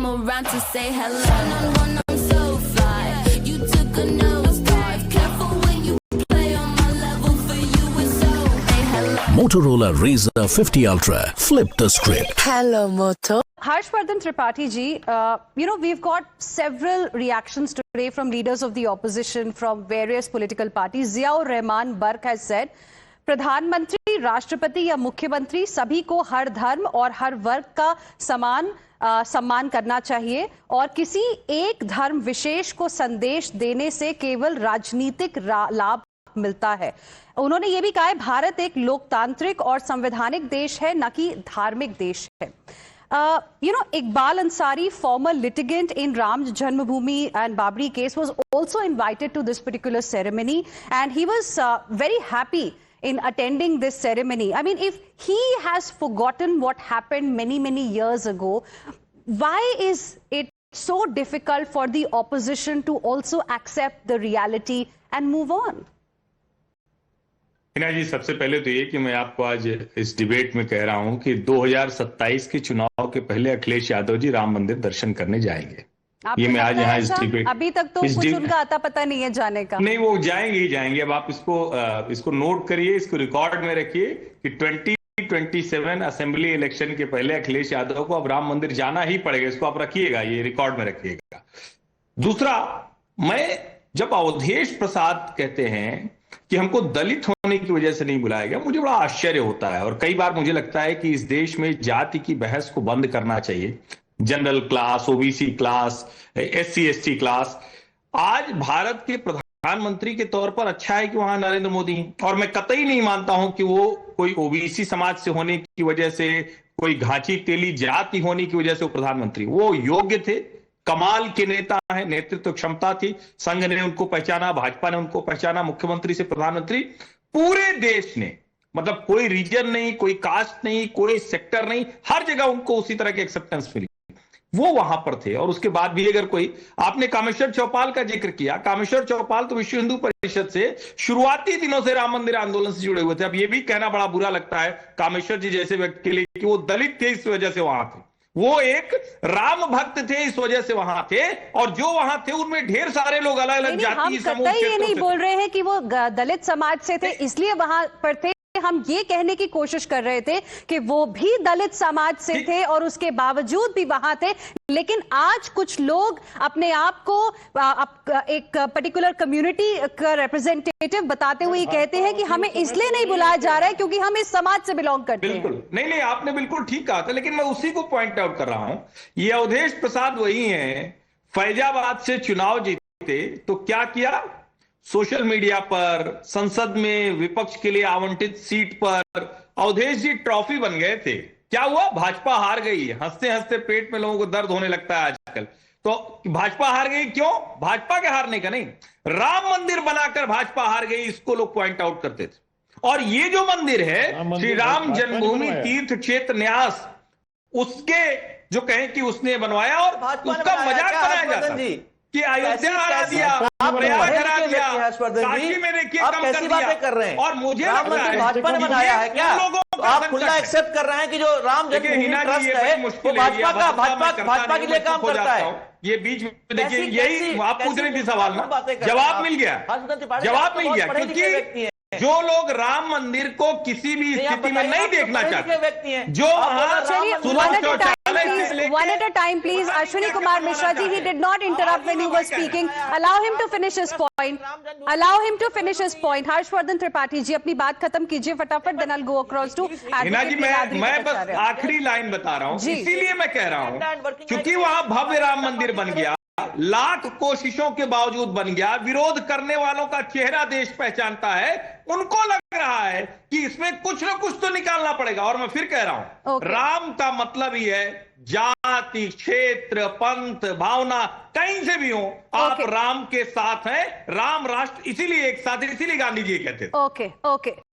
came around to say hello. One-on-one, I'm so fly. You took a nosedive. Careful when you play on my level. For you, it's so. Hey, hello. Motorola Razr 50 Ultra. Flip the script. Hello, Moto. Harshvardhan Tripathi ji, we've got several reactions today from leaders of the opposition from various political parties. Ziaur Rahman Barq has said, प्रधानमंत्री, राष्ट्रपति या मुख्यमंत्री सभी को हर धर्म और हर वर्ग का सम्मान करना चाहिए और किसी एक धर्म विशेष को संदेश देने से केवल राजनीतिक लाभ मिलता है। उन्होंने ये भी कहा है, भारत एक लोकतांत्रिक और संवैधानिक देश है, न कि धार्मिक देश है। Iqbal Ansari, former litigant in Ram Janmabhoomi and Babri case, was also invited to this particular ceremony, and he was very happy in attending this ceremony. I mean, if he has forgotten what happened many years ago, why is it so difficult for the opposition to also accept the reality and move on? Hina जी, सबसे पहले तो ये कि मैं आपको आज इस debate में कह रहा हूं कि 2027 के चुनाव के पहले अखिलेश यादव जी राम मंदिर दर्शन करने जाएंगे। ये मैं आज यहाँ इस डिबेट, अभी तक तो कुछ उनका आता पता नहीं है जाने का। नहीं, वो जाएंगे ही जाएंगे। अब आप इसको नोट करिए, इसको रिकॉर्ड में रखिए कि 2027 असेंबली इलेक्शन के पहले अखिलेश यादव को अब राम मंदिर जाना ही पड़ेगा। इसको आप रखिएगा, ये रिकॉर्ड में रखिएगा। दूसरा, मैं जब अवधेश प्रसाद कहते हैं कि हमको दलित होने की वजह से नहीं बुलाया गया, मुझे बड़ा आश्चर्य होता है। और कई बार मुझे लगता है कि इस देश में जाति की बहस को बंद करना चाहिए। General class, OBC class, SC ST class. आज भारत के प्रधानमंत्री के तौर पर अच्छा है कि वहां नरेंद्र मोदी हैं, और मैं कतई नहीं मानता हूं कि वो कोई ओबीसी समाज से होने की वजह से, कोई घाची तेली जाति होने की वजह से वो प्रधानमंत्री। वो योग्य थे, कमाल के नेता है, नेतृत्व क्षमता थी, संघ ने उनको पहचाना, भाजपा ने उनको पहचाना, मुख्यमंत्री से प्रधानमंत्री। पूरे देश ने, मतलब कोई रीजन नहीं, कोई कास्ट नहीं, कोई सेक्टर नहीं, हर जगह उनको उसी तरह की एक्सेप्टेंस मिली। वो वहां पर थे। और उसके बाद भी अगर कोई, आपने कामेश्वर चौपाल का जिक्र किया, कामेश्वर चौपाल तो विश्व हिंदू परिषद से शुरुआती दिनों से राम मंदिर आंदोलन से जुड़े हुए थे। अब ये भी कहना बड़ा बुरा लगता है कामेश्वर जी जैसे व्यक्ति के लिए कि वो दलित थे इस वजह से वहां थे, वो एक राम भक्त थे इस वजह से वहां थे, और जो वहां थे उनमें ढेर सारे लोग अलग अलग जाति समूह। ये नहीं बोल रहे हैं कि वो दलित समाज से थे इसलिए वहां पर थे। हम ये कहने की कोशिश कर रहे थे कि वो भी दलित समाज से थे और उसके बावजूद भी वहां थे। लेकिन आज कुछ लोग अपने आप को एक पर्टिकुलर कम्युनिटी का रिप्रेजेंटेटिव बताते हुए कहते हैं कि हमें इसलिए नहीं बुलाया जा रहा है क्योंकि हम इस समाज से बिलोंग करते हैं। बिल्कुल नहीं, आपने बिल्कुल ठीक कहा था, लेकिन मैं उसी को पॉइंट आउट कर रहा हूं। ये अवधेश प्रसाद वही हैं, फैजाबाद से चुनाव जीते तो क्या किया, सोशल मीडिया पर, संसद में विपक्ष के लिए आवंटित सीट पर अवधेश जी ट्रॉफी बन गए थे। क्या हुआ, भाजपा हार गई। हंसते हंसते पेट में लोगों को दर्द होने लगता है आजकल। तो भाजपा हार गई, क्यों? भाजपा के हारने का नहीं, राम मंदिर बनाकर भाजपा हार गई, इसको लोग पॉइंट आउट करते थे। और ये जो मंदिर है श्री राम जन्मभूमि तीर्थ क्षेत्र न्यास, उसके जो कहें कि उसने बनवाया और उसका मजाक बनाया जाता है कि अयोध्या हरा दिया, प्रयाग हरा दिया, काशी में देखिए कम कर दिया। कर रहे हैं और मुझे राम मंदिर भाजपा ने बनाया है क्या? आप खुला एक्सेप्ट कर रहे हैं कि जो राम जन्मभूमि ट्रस्ट है वो भाजपा के लिए काम करता है। ये बीच में देखिए, यही आप पूछ रहे थे सवाल ना, जवाब मिल गया, जवाब मिल गया। क्योंकि जो लोग राम मंदिर को किसी भी स्थिति में नहीं देखना चाहते, जो one at a time please. Ashwini Kumar Mishra ji, he did not interrupt when you were speaking. Allow him to finish his point. Allow him to finish his point. Harshvardhan Tripathi ji, अपनी बात खत्म कीजिए फटाफट, then I'll go across to Hina जी। मैं बस आखिरी line बता रहा हूँ, इसीलिए मैं कह रहा हूँ क्योंकि वहां भव्य राम मंदिर बन गया, लाख कोशिशों के बावजूद बन गया, विरोध करने वालों का चेहरा देश पहचानता है, उनको लग रहा है कि इसमें कुछ ना कुछ तो निकालना पड़ेगा। और मैं फिर कह रहा हूं, राम का मतलब ही है जाति, क्षेत्र, पंथ, भावना कहीं से भी हो, आप राम के साथ हैं, राम राष्ट्र, इसीलिए एक साथ, इसीलिए गांधी जी कहते थे। ओके।